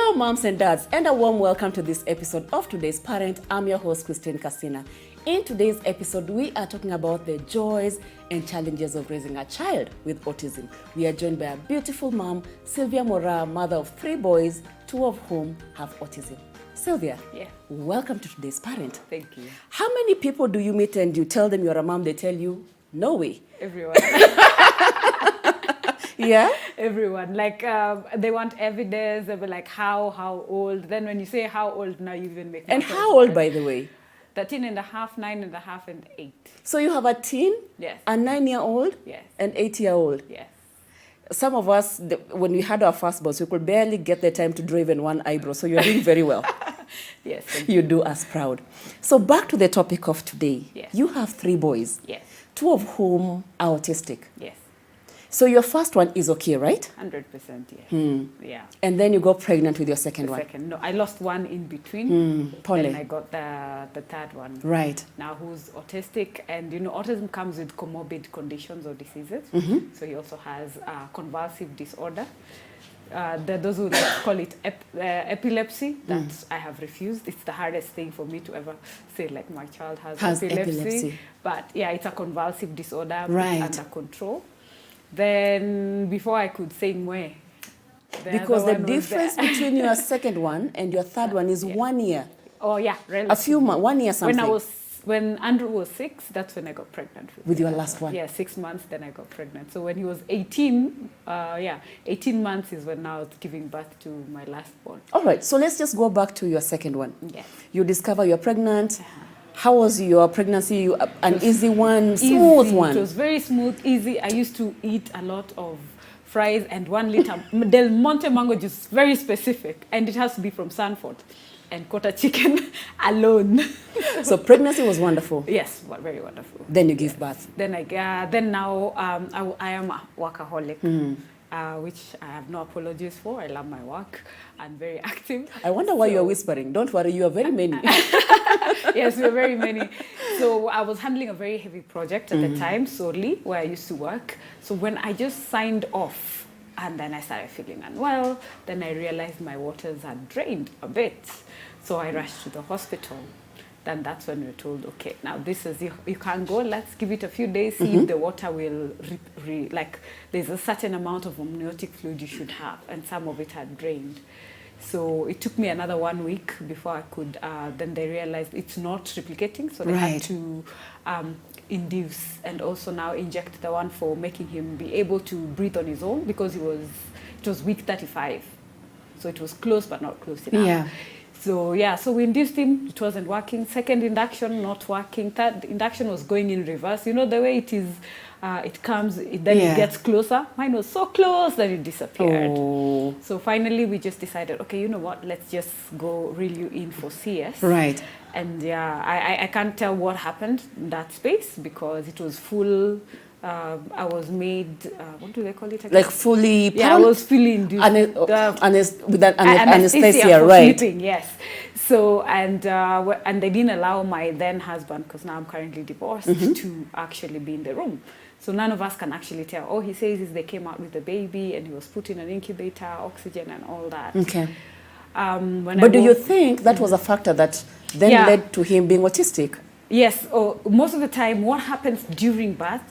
Hello, moms and dads, and a warm welcome to this episode of Today's Parent. I'm your host, Christine Casina. In today's episode, we are talking about the joys and challenges of raising a child with autism. We are joined by a beautiful mom, Sylvia Mochabo, mother of 3 boys, 2 of whom have autism. Sylvia, welcome to Today's Parent. Thank you. How many people do you meet and you tell them you're a mom, they tell you, no way? Everyone. Yeah? Everyone. Like, they want evidence. They'll be like, how old? Then when you say how old, now you even make And how old, by the way? 13 and a half, 9 and a half, and 8. So you have a teen, Yes. a 9-year-old, Yes. an 8-year-old. Yes. Some of us, when we had our first boss, we could barely get the time to draw even one eyebrow. So you're doing very well. Yes. You do us proud. So back to the topic of today. Yes. You have 3 boys, Yes. 2 of whom are autistic. Yes. So your first one is okay, right? 100%, yes. Yeah. And then you got pregnant with your second The one. second. No, I lost one in between. Polly. And I got the third one. Right. Now who's autistic, and autism comes with comorbid conditions or diseases. So he also has convulsive disorder. Those who call it epilepsy, that I have refused. It's the hardest thing for me to ever say, like, my child has epilepsy. But yeah, it's a convulsive disorder, right, under control. Then before I could say mwe. Because the difference between your second one and your third one is 1 year. Oh yeah, relatively. A few months, 1 year something. When Andrew was 6, that's when I got pregnant with your last one. Yeah, 6 months, then I got pregnant. So when he was 18, 18 months is when I was giving birth to my last born. All right, so let's just go back to your second one. Yes. You discover you're pregnant. How was your pregnancy? An easy one, smooth one? It was very smooth, easy. I used to eat a lot of fries and 1 liter Del Monte mango juice, very specific, and it has to be from Sanford, and quarter chicken alone. So pregnancy was wonderful. Yes, very wonderful. Then you give birth. Then now I am a workaholic. Which I have no apologies for. I love my work. I'm very active. I wonder why you're whispering. Don't worry, you are very many. Yes, we're very many. So I was handling a very heavy project at the time, solely, where I used to work. So when I just signed off, and then I started feeling unwell, then I realized my waters had drained a bit. So I rushed to the hospital. Then that's when we're told, okay, now this is, you can't go, let's give it a few days, see if the water will, there's a certain amount of amniotic fluid you should have, and some of it had drained. So it took me another 1 week before I could, then they realized it's not replicating, so they had to induce and also now inject the one for making him be able to breathe on his own, because it was week 35. So it was close but not close enough. Yeah. So so we induced him, it wasn't working. Second induction, not working. Third induction was going in reverse. You know the way it is, it comes, then it gets closer. Mine was so close, then it disappeared. Oh. So finally we just decided, okay, you know what, let's just go reel you in for CS. Right. And I can't tell what happened in that space, because it was full. I was made, what do they call it again? Like fully... Yeah, I was fully induced. With that anesthesia, right. Sleeping, yes. So, and they didn't allow my then husband, because now I'm currently divorced, to actually be in the room. So none of us can actually tell. All he says is they came out with the baby and he was put in an incubator, oxygen and all that. Okay. But do you think that was a factor that then led to him being autistic? Yes, most of the time what happens during birth,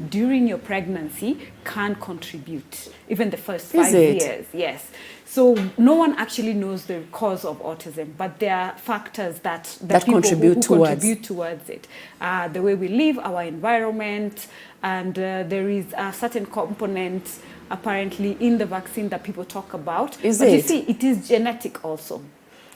during your pregnancy, can contribute, even the first 5 years. Yes. So no one actually knows the cause of autism, but there are factors that contribute towards it. The way we live, our environment, and there is a certain component apparently in the vaccine that people talk about. You see, it is genetic also.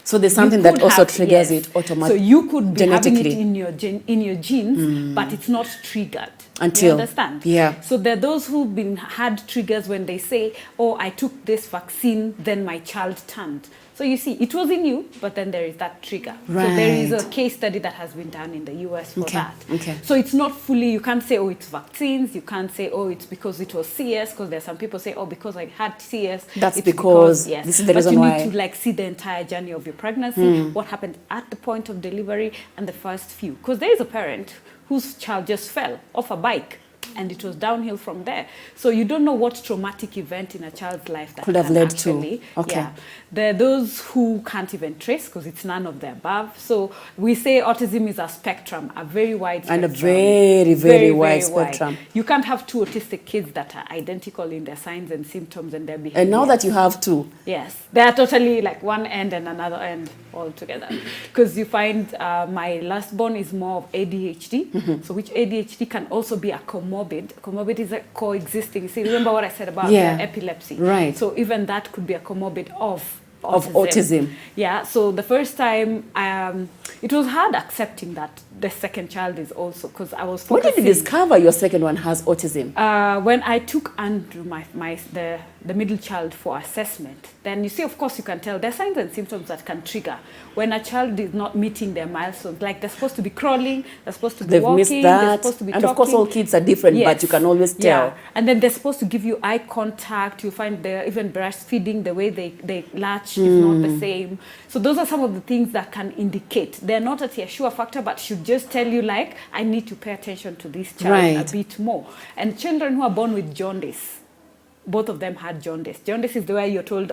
So there's something that also triggers it automatically. So you could be having it in your genes, but it's not triggered. Until, you understand? Yeah. So there are those who've had triggers when they say, oh, I took this vaccine, then my child turned. So you see, it was in you, but then there is that trigger. Right. So there is a case study that has been done in the US for that. Okay. So it's not fully, you can't say, oh, it's vaccines. You can't say, oh, it's because it was CS, because there's some people say, oh, because I had CS. That's because yes. This is the reason why. But you need to see the entire journey of your pregnancy, what happened at the point of delivery, and the first few. Because there is a parent whose child just fell off a bike And it was downhill from there. So you don't know what traumatic event in a child's life that could have can led actually, to. Okay. Yeah. There are those who can't even trace because it's none of the above. So we say autism is a spectrum, a very wide spectrum. And a very, very wide spectrum. You can't have two autistic kids that are identical in their signs and symptoms and their behavior. And now that you have two. Yes, they are totally like one end and another end all together. Because you find my last born is more of ADHD, so which ADHD can also be a comorbid. Comorbid is a coexisting. See, remember what I said about epilepsy? Right. So even that could be a comorbid of autism. Yeah, so the first time, it was hard accepting that the second child is also, because I was focusing. When did you discover your second one has autism? When I took Andrew, the middle child, for assessment, then you see, of course, you can tell there are signs and symptoms that can trigger when a child is not meeting their milestones. Like they're supposed to be crawling, they're supposed to be They've walking, missed they're that. supposed to be And talking. of course, all kids are different, Yes. but you can always tell. Yeah. And then they're supposed to give you eye contact. You find they're even breastfeeding, the way they latch is not the same. So those are some of the things that can indicate. They're not a sure factor, but should just tell you, like, I need to pay attention to this child a bit more. And children who are born with jaundice, both of them had jaundice. Jaundice is the way you're told,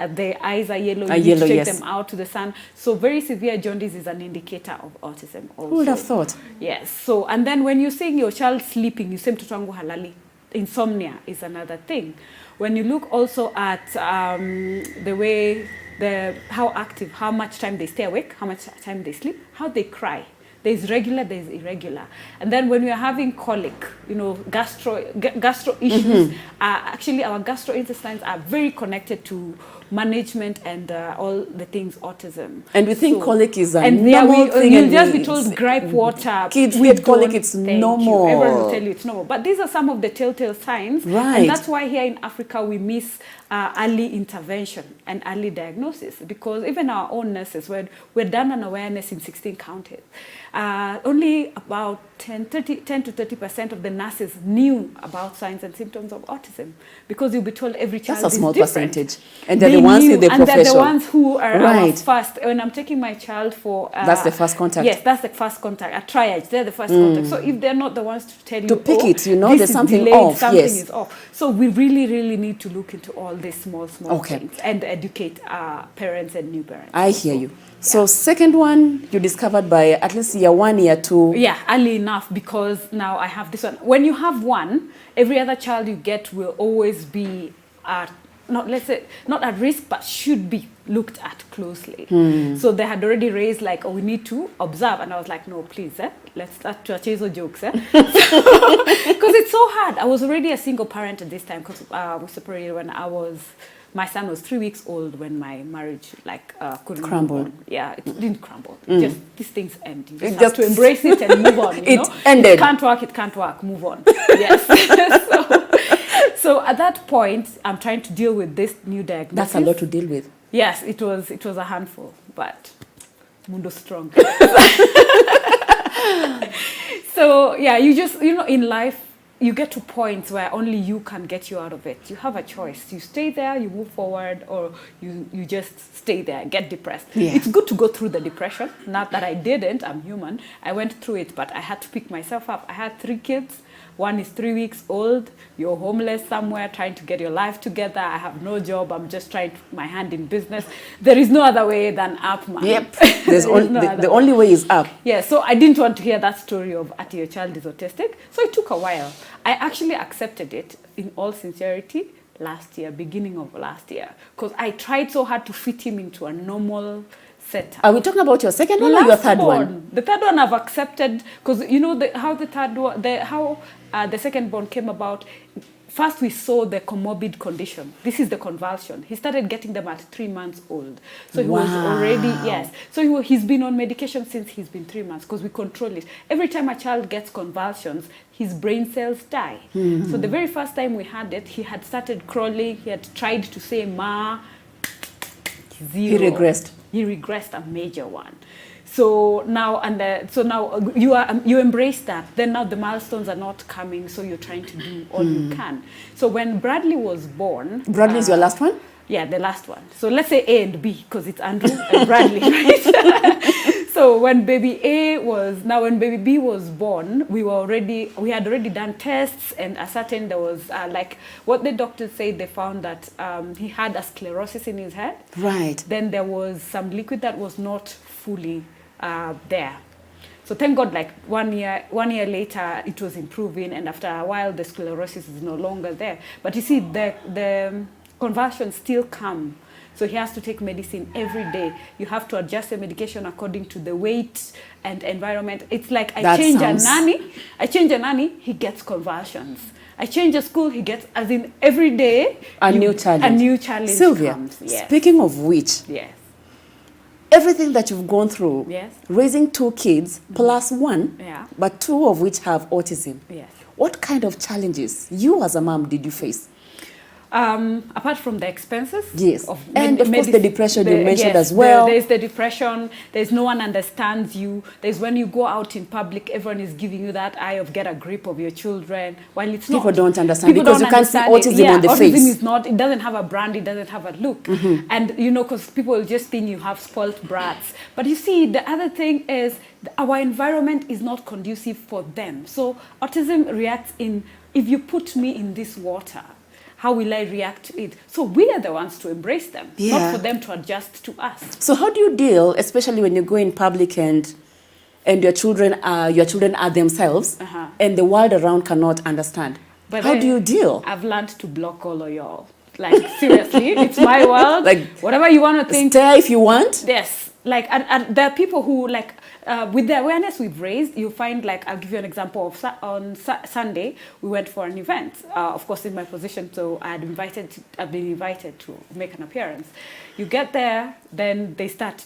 their eyes are yellow, you need to take them out to the sun. So very severe jaundice is an indicator of autism also. Who would have thought? Yes. So, and then when you're seeing your child sleeping, you say mtoto wangu halali. Insomnia is another thing. When you look also at the way, how active, how much time they stay awake, how much time they sleep, how they cry. There's regular, there's irregular. And then when we're having colic, gastro issues, actually our gastrointestines are very connected to management and all the things autism. And we think colic is a normal thing. You'll just be told gripe water. Kids get colic, it's normal. Everyone will tell you it's normal. But these are some of the telltale signs. Right. And that's why here in Africa we miss early intervention and early diagnosis, because even our own nurses, we're done an awareness in 16 counties. Only about 10 to 30% of the nurses knew about signs and symptoms of autism, because you'll be told every child is different. That's a small percentage. And they're the ones with the profession. And they're the ones who are our first. When I'm taking my child for... that's the first contact. Yes, that's the first contact. A triage, they're the first contact. So if they're not the ones to tell you... To pick it, there's something delayed, off. Something is off. So we really, really need to look into all these small things and educate our parents and new parents. I hear you. So second one, you discovered by at least year 1, year 2. Yeah, early enough, because now I have this one. When you have one, every other child you get will always be not at risk, but should be looked at closely. So they had already raised we need to observe, and I was like, no, please, let's start to chase jokes, because it's so hard. I was already a single parent at this time, because we separated when my son was 3 weeks old when my marriage couldn't crumble. Yeah, it didn't crumble. Just these things end. You just have to embrace it and move on. It ended. It can't work. Move on. Yes. So at that point, I'm trying to deal with this new diagnosis. That's a lot to deal with. Yes, it was a handful, but Mundo strong. So yeah, you just in life, you get to points where only you can get you out of it. You have a choice. You stay there, you move forward, or you just stay there, get depressed. Yeah. It's good to go through the depression. Not that I didn't, I'm human. I went through it, but I had to pick myself up. I had 3 kids. One is 3 weeks old. You're homeless somewhere, trying to get your life together. I have no job. I'm just trying to put my hand in business. There is no other way than up, man. Yep. The only way is up. Yeah, so I didn't want to hear that story of your child is autistic. So it took a while. I actually accepted it in all sincerity beginning of last year, because I tried so hard to fit him into a normal setup. Are we talking about your second one or your third one? The third one I've accepted, because how the second born came about. First, we saw the comorbid condition. This is the convulsion. He started getting them at 3 months old. So he was already, yes. So he's been on medication since he's been 3 months, because we control it. Every time a child gets convulsions, his brain cells die. So the very first time we had it, he had started crawling. He had tried to say ma. Zero. He regressed a major one. So now you embrace that. Then now the milestones are not coming, so you're trying to do all you can. So when Bradley was born, Bradley is your last one? Yeah, the last one. So let's say A and B, because it's Andrew and Bradley, right? So when baby when baby B was born, we had already done tests and ascertained there was like what the doctors said, they found that he had a sclerosis in his head. Right. Then there was some liquid that was not fully there. So thank God, like 1 year later, it was improving, and after a while, the sclerosis is no longer there. But you see, the convulsions still come. So he has to take medicine every day. You have to adjust the medication according to the weight and environment. It's like I change a nanny, he gets convulsions. I change a school, he gets, as in every day, a new challenge. Sylvia, comes. Yes. Speaking of which, yes. Everything that you've gone through, yes. raising 2 kids plus 1, yeah. but 2 of which have autism. Yes. What kind of challenges you as a mom did you face? Apart from the expenses, yes, and of course the depression you mentioned as well. There's the depression. There's no one understands you. There's when you go out in public, everyone is giving you that eye of get a grip of your children. While it's people not. Don't understand because you can't see autism yeah, on the autism face. Is not. It doesn't have a brand. It doesn't have a look. Mm-hmm. And you know, because people just think you have spoilt brats. But you see, the other thing is our environment is not conducive for them. So autism reacts in if you put me in this water. How will I react to it? So we are the ones to embrace them, not for them to adjust to us. So how do you deal, especially when you go in public and your children are themselves, and the world around cannot understand? But how do you deal? I've learned to block all of y'all. Like seriously, it's my world. Like whatever you want to think. Stay if you want. Yes. Like and there are people who like with the awareness we've raised, you find like I'll give you an example of on Sunday we went for an event. Of course, in my position, so I've been invited to make an appearance. You get there, then they start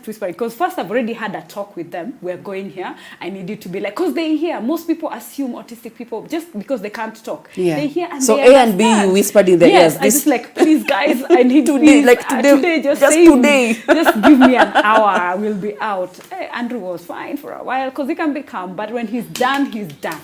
whispering. Because first I've already had a talk with them. We're going here. I need you to be like, because they hear. Most people assume autistic people just because they can't talk. Yeah. They hear and so they A and B you whispered in their ears. Yes, I just like, please guys, I need today, like today, just today. Just give me an hour. I will be out. Hey, Andrew was fine for a while because he can be calm. But when he's done, he's done.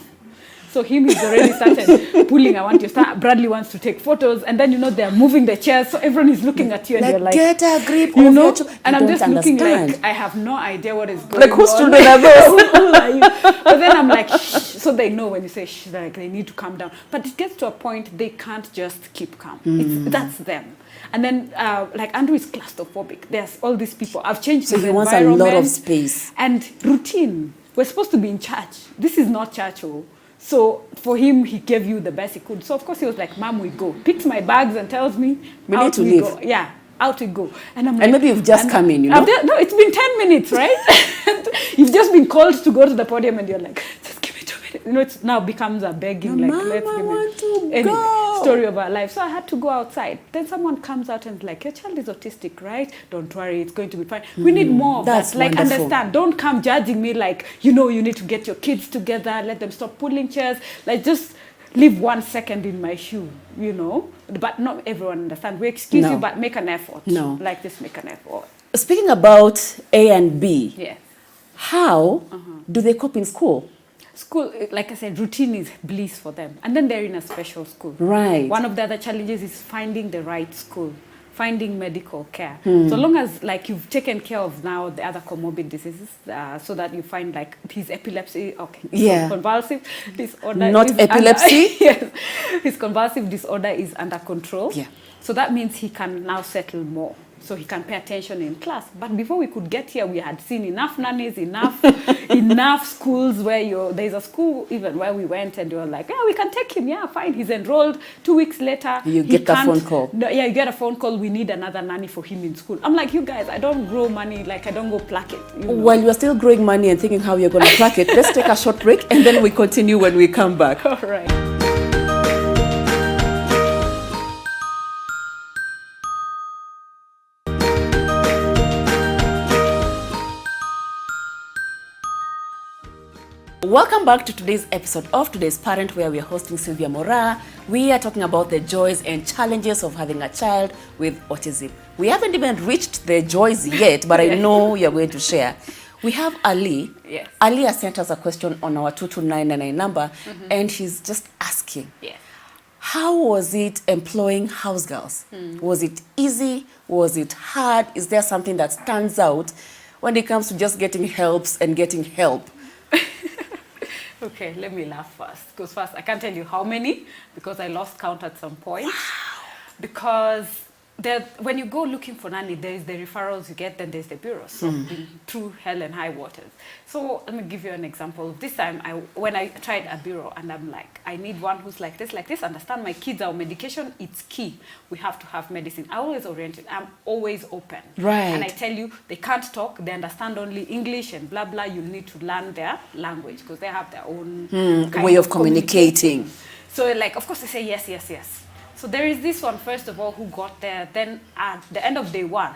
So he's already started pulling. I want you to start. Bradley wants to take photos, and then they're moving the chairs, so everyone is looking at you, and you're like, get a grip, and I'm just looking like I have no idea what is going on. Like whose children are those? Who are you? But then I'm like, shh. So they know when you say shh, like they need to calm down. But it gets to a point they can't just keep calm. That's them. And then, like Andrew is claustrophobic. There's all these people. I've changed his environment. So he wants a lot of space and routine. We're supposed to be in church. This is not church. So for him, he gave you the best he could. So of course he was like, "Mom, we go." Picks my bags and tells me, "We need to leave." Go. Yeah, out we go. And I'm like, and maybe you've just come in, no, it's been 10 minutes, right? You've just been called to go to the podium, and you're like, "Just give me 2 minutes." It now becomes a begging, like, Mom, let's give me. Anyway, story of our life. So I had to go outside. Then someone comes out and like, your child is autistic, right? Don't worry, it's going to be fine. We need more of that. Like, wonderful. Understand. Don't come judging me like, you need to get your kids together, let them stop pulling chairs. Like, just live 1 second in my shoe, But not everyone understands. We excuse you, but make an effort. No. Like, just make an effort. Speaking about A and B, yes. How do they cope in school? School, like I said, routine is bliss for them. And then they're in a special school. Right. One of the other challenges is finding the right school, finding medical care. So long as like you've taken care of now the other comorbid diseases, so that you find like his epilepsy, yeah, convulsive disorder. Not epilepsy? Yes. His convulsive disorder is under control. Yeah. So that means he can now settle more. So he can pay attention in class. But before we could get here, we had seen enough nannies, enough schools where there's a school even where we went and you were like, we can take him. Yeah, fine. He's enrolled. 2 weeks later, you get a phone call. No, yeah, you get a phone call. We need another nanny for him in school. I'm like, you guys, I don't grow money. Like, I don't go pluck it. While you're still growing money and thinking how you're going to pluck it, let's take a short break and then we continue when we come back. All right. Welcome back to today's episode of Today's Parent, where we are hosting Sylvia Mora. We are talking about the joys and challenges of having a child with autism. We haven't even reached the joys yet, but I know you're going to share. We have Ali. Yes. Ali has sent us a question on our 22999 number, and she's just asking, how was it employing house girls? Was it easy? Was it hard? Is there something that stands out when it comes to just getting helps and getting help? Okay, let me laugh first. Because first, I can't tell you how many, because I lost count at some point. Wow. Because when you go looking for nanny, there is the referrals you get, then there's the bureau. So been through hell and high waters. So let me give you an example. This time, when I tried a bureau, and I'm like, I need one who's like this, understand my kids, our medication, it's key. We have to have medicine. I always oriented. I'm always open. Right. And I tell you, they can't talk. They understand only English and blah, blah. You need to learn their language because they have their own way of communicating. So like, of course, they say yes, yes, yes. So there is this one, first of all, who got there. Then at the end of day one,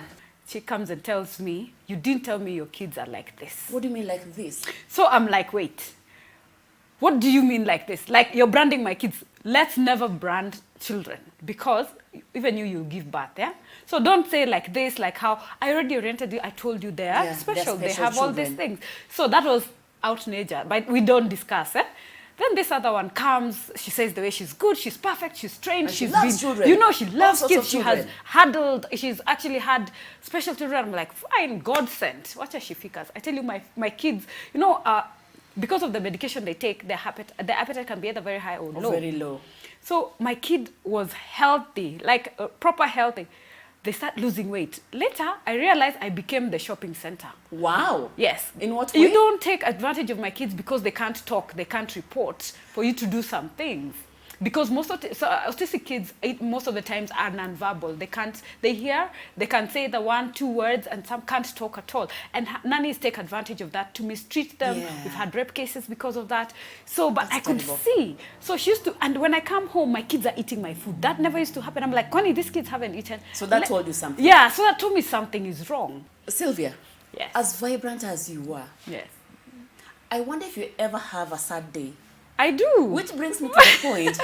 she comes and tells me, you didn't tell me your kids are like this. What do you mean like this? So I'm like, wait, what do you mean like this? Like you're branding my kids. Let's never brand children because even you'll give birth, yeah? So don't say like this, like how I already oriented you. I told you they are special. They have all these things. So that was out nature, but we don't discuss, eh? Then this other one comes, she says the way she's good, she's perfect, she's trained, and she loves children. You know, she loves kids, she children. has handled, she's actually had special children. I'm like, fine, God sent. Watch her she figures. I tell you, my kids, you know, because of the medication they take, their appetite can be either very high or low. Very low. So my kid was healthy, like proper healthy. They start losing weight. Later, I realized I became the shopping center. Wow. Yes. In what way? You don't take advantage of my kids because they can't talk, they can't report, for you to do some things. Because autistic kids, most of the times are nonverbal. They hear, they can say the 1, 2 words, and some can't talk at all. And nannies take advantage of that to mistreat them. Yeah. We've had rape cases because of that. So, but That's I could terrible. see. So she used to, and when I come home, my kids are eating my food. That never used to happen. I'm like, Connie, these kids haven't eaten. So that told you something? Yeah, so that told me something is wrong. Sylvia, Yes. as vibrant as you are, Yes. I wonder if you ever have a sad day. I do. Which brings me to the point.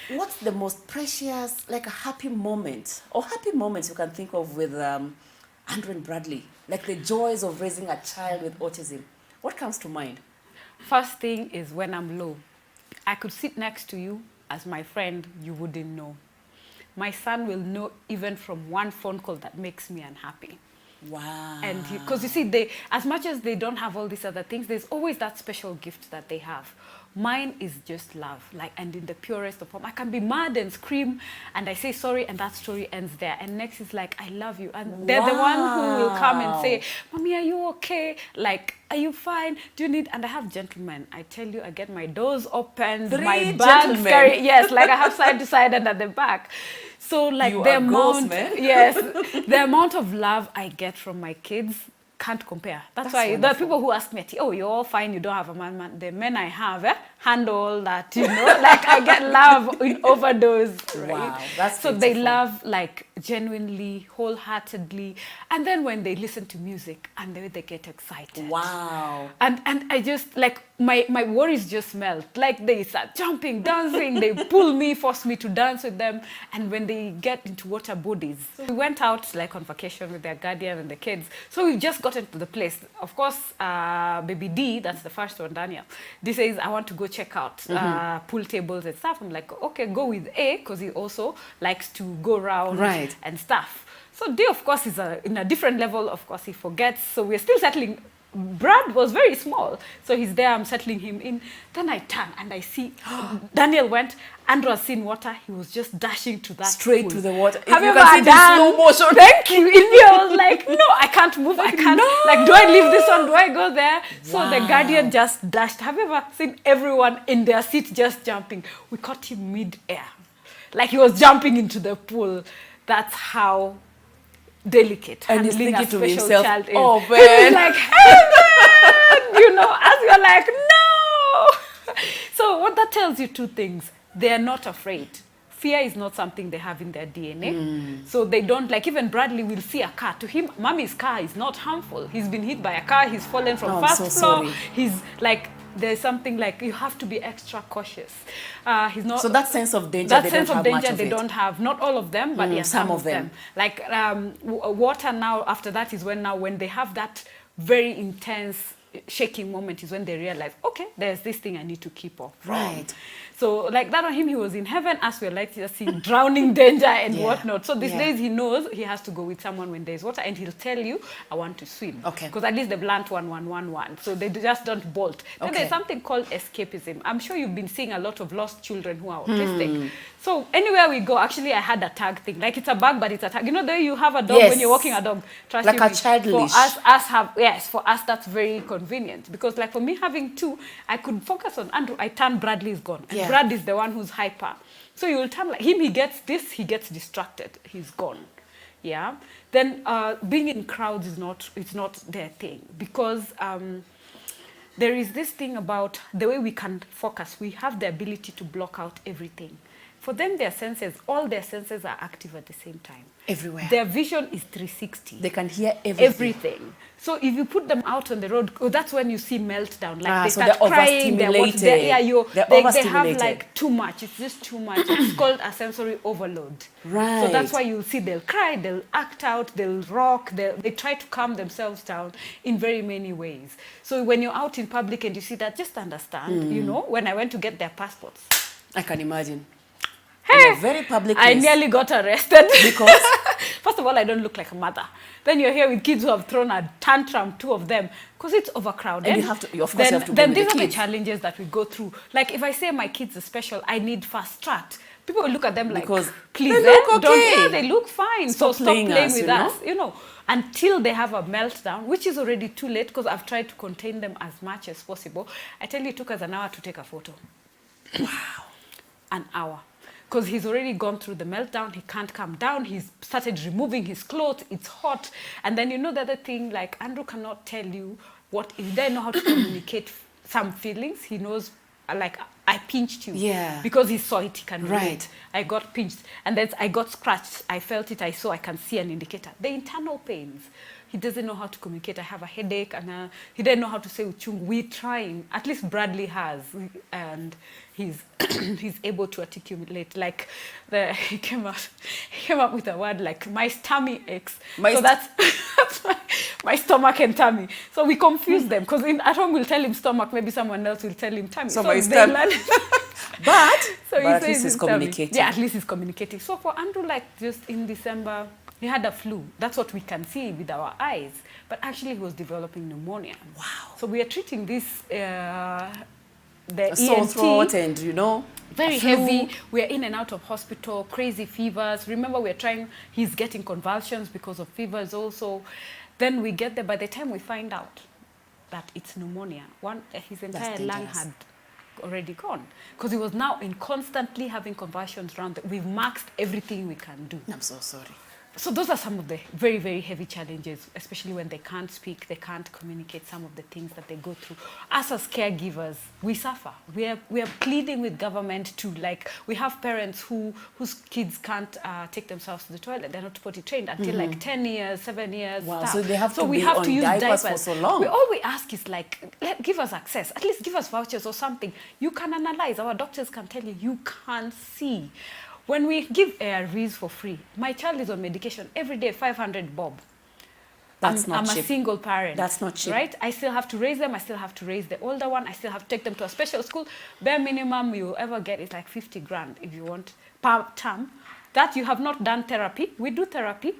What's the most precious, like a happy moment, or happy moments you can think of with Andrew and Bradley? Like the joys of raising a child with autism. What comes to mind? First thing is when I'm low. I could sit next to you as my friend, you wouldn't know. My son will know even from one phone call that makes me unhappy. Wow. And because you see, as much as they don't have all these other things, there's always that special gift that they have. Mine is just love, like, and in the purest of form. I can be mad and scream, and I say sorry, and that story ends there. And next is like, I love you. And they're the one who will come and say, Mommy, are you okay? Like, are you fine? Do you need? And I have gentlemen. I tell you, I get my doors opened, my bags carried. Yes, like I have side to side and at the back. So like the amount, yes, the amount of love I get from my kids can't compare. That's why wonderful. There are people who ask me, oh, you're all fine, you don't have a man. The men I have handle that, you know, like I get love in overdose, right? Wow, that's so beautiful. They love like genuinely, wholeheartedly, and then when they listen to music and they get excited. Wow. And I just like my worries just melt. Like they start jumping, dancing, they pull me, force me to dance with them, and when they get into water bodies. So we went out like on vacation with their guardian and the kids. So we've just gotten to the place. Of course, baby D, that's the first one, Daniel, D says, I want to go check out pool tables and stuff. I'm like, okay, go with A, because he also likes to go around and stuff. So D, of course, is in a different level. Of course, he forgets. So we're still settling. Brad was very small, so he's there, I'm settling him in. Then I turn and I see Daniel went, Andrew has seen water, he was just dashing to that straight pool. To the water. Have you ever done slow motion? Thank you. I was like, no, I can't move, I can't. No. Like, do I leave this one? Do I go there? Wow. So the guardian just dashed. Have you ever seen everyone in their seat just jumping? We caught him mid-air. Like he was jumping into the pool. That's how delicate and he's thinking a to special himself, child is. Oh man, he's like, hey man, you know, as you're like, no. So what that tells you two things: they are not afraid. Fear is not something they have in their DNA. So they don't, like, even Bradley will see a car. To him, Mommy's car is not harmful. He's been hit by a car. He's fallen from first floor. Sorry. He's like, there's something like you have to be extra cautious. He's not. So that sense of danger, they don't have. Not all of them, but yeah, some of them. Like water now. After that is when they have that very intense shaking moment is when they realize, okay, there's this thing I need to keep off. Right. So like that on him, he was in heaven, as we're like just seeing drowning danger and whatnot. So these days he knows he has to go with someone when there's water, and he'll tell you, I want to swim. Okay. Because at least they've learned 1-1-1-1. So they just don't bolt. Then there's something called escapism. I'm sure you've been seeing a lot of lost children who are autistic. So anywhere we go, actually I had a tag thing. Like it's a bag, but it's a tag. You know, there you have a dog when you're walking a dog. Trust like me, a child leash. For us that's very convenient. Because like for me having two, I could focus on Andrew. I turn, Bradley is gone. And Brad is the one who's hyper. So you will turn like him, he gets this, he gets distracted. He's gone. Yeah. Then being in crowds it's not their thing. Because there is this thing about the way we can focus. We have the ability to block out everything. For them, all their senses are active at the same time. Everywhere. Their vision is 360. They can hear everything. So if you put them out on the road, that's when you see meltdown. Like they so start they're crying. They overstimulated. have like too much. It's just too much. It's called a sensory overload. Right. So that's why you see they'll cry, they'll act out, they'll rock, they try to calm themselves down in very many ways. So when you're out in public and you see that, just understand, you know, when I went to get their passports. I can imagine. Hey, in a very public place. I nearly got arrested. Because? First of all, I don't look like a mother. Then you're here with kids who have thrown a tantrum, two of them, because it's overcrowded. And you have to, of course, you have to then go with these the are the kids. challenges that we go through. Like if I say my kids are special, I need fast tracked. People will look at them like, because please, they look okay. they look fine. Stop so stop playing us, with us, you know, until they have a meltdown, which is already too late because I've tried to contain them as much as possible. I tell you, it took us an hour to take a photo. Wow. An hour. Because he's already gone through the meltdown, he can't come down, he's started removing his clothes, it's hot. And then you know the other thing, like Andrew cannot tell you what, he doesn't know how to communicate some feelings. He knows, like, I pinched you. Yeah. Because he saw it, he can relate. Right. I got pinched. And then I got scratched, I felt it, I saw, I can see an indicator. The internal pains. He doesn't know how to communicate. I have a headache, and he doesn't know how to say uchungu. We're trying. At least Bradley has, and he's he's able to articulate. Like he came up with a word like my tummy aches. So that's my stomach and tummy. So we confuse them because at home we'll tell him stomach. Maybe someone else will tell him tummy. So my stomach. But at least he's communicating. Yeah, at least he's communicating. So for Andrew, like just in December, he had a flu. That's what we can see with our eyes. But actually, he was developing pneumonia. Wow. So we are treating this, the sore ENT. throat and, you know, Very heavy. We are in and out of hospital, crazy fevers. Remember, we're trying, he's getting convulsions because of fevers also. Then we get there. By the time we find out that it's pneumonia, his entire lung had already gone. Because he was now constantly having convulsions around. We've maxed everything we can do. I'm so sorry. So those are some of the very, very heavy challenges, especially when they can't speak, they can't communicate some of the things that they go through. Us as caregivers, we suffer. We are pleading with government to, like, we have parents whose kids can't take themselves to the toilet. They're not potty trained until like 10 years, 7 years. Wow, stuff. so they have to we be have on to use diapers for so long. All we ask is like, give us access, at least give us vouchers or something. You can analyze, our doctors can tell you, you can see. When we give ARVs for free, my child is on medication every day, 500 bob. That's not cheap. I'm a single parent. That's not cheap. Right? I still have to raise them. I still have to raise the older one. I still have to take them to a special school. Bare minimum you ever get is like 50 grand if you want per term. That you have not done therapy. We do therapy,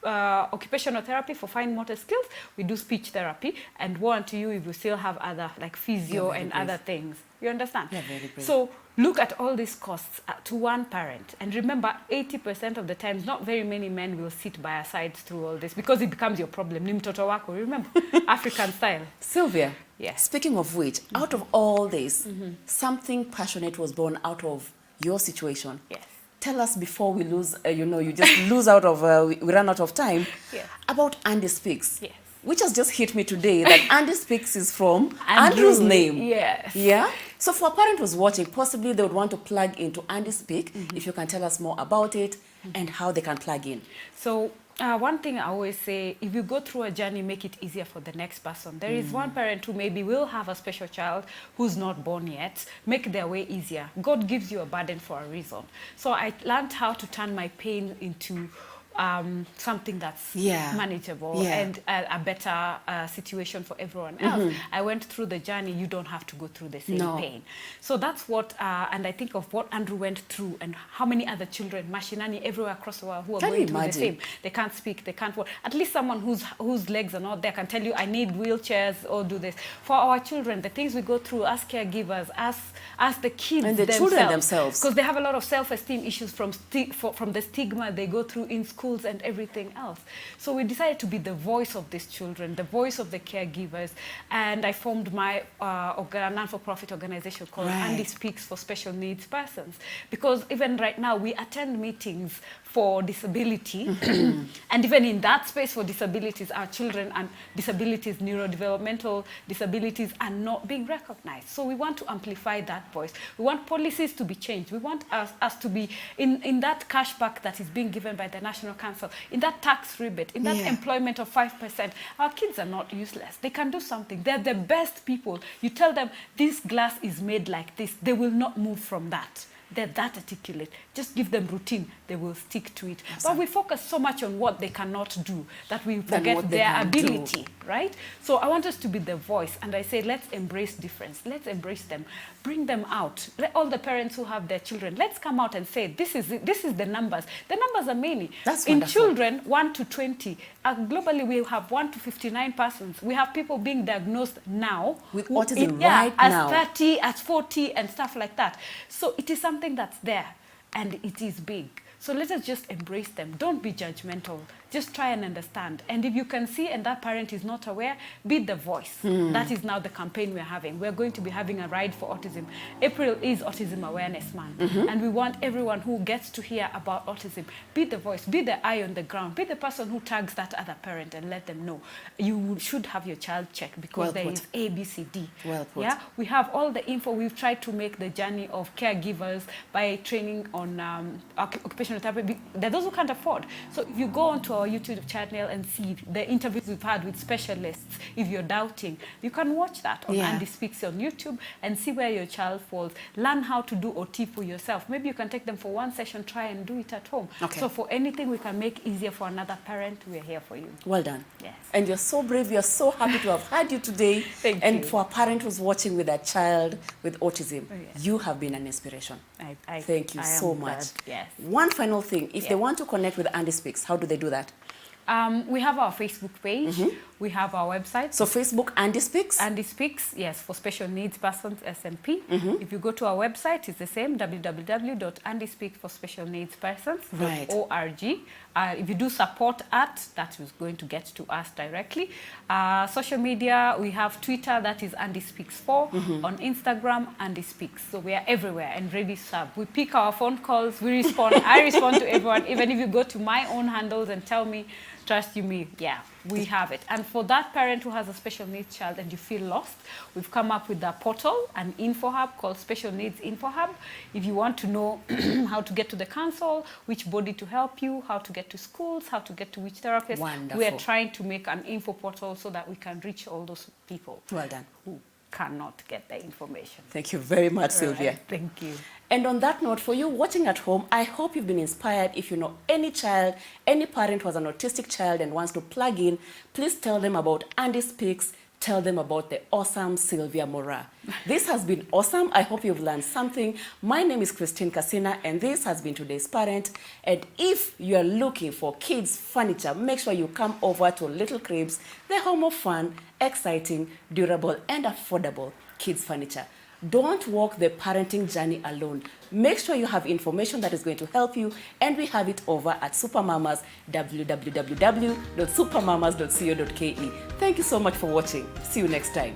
occupational therapy for fine motor skills. We do speech therapy. And woe unto you if you still have other, like physio and other things. You understand? Yeah, very brave. So look at all these costs to one parent. And remember, 80% of the times, not very many men will sit by our sides through all this because it becomes your problem. Ni mtoto wako, remember? African style. Sylvia, Yes. speaking of which, out of all this, something passionate was born out of your situation. Yes. Tell us before we lose, you just lose out of, we run out of time, Yes. about Andy Speaks. Yes. Which has just hit me today that Andy Speaks is from Andrew's name. Yes. Yeah? So for a parent who's watching, possibly they would want to plug into Andy Speak. If you can tell us more about it and how they can plug in. So one thing I always say, if you go through a journey, make it easier for the next person. There is one parent who maybe will have a special child who's not born yet. Make their way easier. God gives you a burden for a reason. So I learned how to turn my pain into something that's Yeah. manageable Yeah. and a better situation for everyone else. I went through the journey. You don't have to go through the same No. pain. So that's what, and I think of what Andrew went through and how many other children, mashinani everywhere across the world who are Can you going through imagine? the same. They can't speak, they can't walk. At least someone whose legs are not there can tell you, I need wheelchairs or do this. For our children, the things we go through as caregivers, as the kids And the children themselves. because they have a lot of self-esteem issues from the stigma they go through in schools and everything else. So we decided to be the voice of these children, the voice of the caregivers, and I formed my non-for-profit organization called Right. Andy Speaks for Special Needs Persons, because even right now we attend meetings for disability, and even in that space for disabilities, our children and disabilities, neurodevelopmental disabilities are not being recognized. So we want to amplify that voice. We want policies to be changed. We want us to be in that cashback that is being given by the National Council, in that tax rebate, in that Yeah. employment of 5%. Our kids are not useless. They can do something. They're the best people. You tell them this glass is made like this, they will not move from that. They're that articulate. Just give them routine, they will stick to it. But we focus so much on what they cannot do that we forget what they their can do. ability, right? So I want us to be the voice, and I say, let's embrace difference. Let's embrace them. Bring them out. Let all the parents who have their children, let's come out and say, this is it. This is the numbers. The numbers are many. That's in wonderful. children, 1 to 20. Globally, we have 1 to 59 persons. We have people being diagnosed now With who- autism yeah, right as now. 30, as 40, and stuff like that. So it is something that's there, and it is big. So let us just embrace them. Don't be judgmental. Just try and understand. And if you can see and that parent is not aware, be the voice. That is now the campaign we're having. We're going to be having a ride for autism. April is Autism Awareness Month. And we want everyone who gets to hear about autism, be the voice, be the eye on the ground, be the person who tags that other parent and let them know. You should have your child checked because Well there put. is A, B, C, D. Well put. Yeah, we have all the info. We've tried to make the journey of caregivers by training on occupational therapy. There are those who can't afford. So if you go onto our YouTube channel and see the interviews we've had with specialists, if you're doubting, you can watch that on Yeah. Andy Speaks on YouTube and see where your child falls. Learn how to do OT for yourself. Maybe you can take them for one session, try and do it at home. Okay. So for anything we can make easier for another parent, we're here for you. Well done. Yes. And you're so brave. You're so happy to have had you today. Thank and you. for a parent who's watching with a child with autism, Oh, yes. you have been an inspiration. Thank you I am so glad. much. Yes. One final thing. If Yeah. they want to connect with Andy Speaks, how do they do that? We have our Facebook page. We have our website. So Facebook, Andy Speaks? Andy Speaks, yes, for special needs persons, SMP. If you go to our website, it's the same, www.andyspeaksforspecialneedspersons.org. If you do support at, that is going to get to us directly. Social media, we have Twitter, that is Andy Speaks 4. On Instagram, Andy Speaks. So we are everywhere and ready to serve. We pick our phone calls, we respond. I respond to everyone. Even if you go to my own handles and tell me, trust you me, yeah, we have it. And for that parent who has a special needs child and you feel lost, we've come up with a portal, an info hub called Special Needs Info Hub. If you want to know how to get to the council, which body to help you, how to get to schools, how to get to which therapist, Wonderful. we are trying to make an info portal so that we can reach all those people Well done. who cannot get the information. Thank you very much, Sylvia. Right, thank you. And on that note, for you watching at home, I hope you've been inspired. If you know any child, any parent who has an autistic child and wants to plug in, please tell them about Andy Speaks. Tell them about the awesome Sylvia Mora. This has been awesome. I hope you've learned something. My name is Christine Kasina, and this has been Today's Parent. And if you are looking for kids' furniture, make sure you come over to Little Cribs, the home of fun, exciting, durable, and affordable kids' furniture. Don't walk the parenting journey alone. Make sure you have information that is going to help you, and we have it over at Supermamas, www.supermamas.co.ke. Thank you so much for watching. See you next time.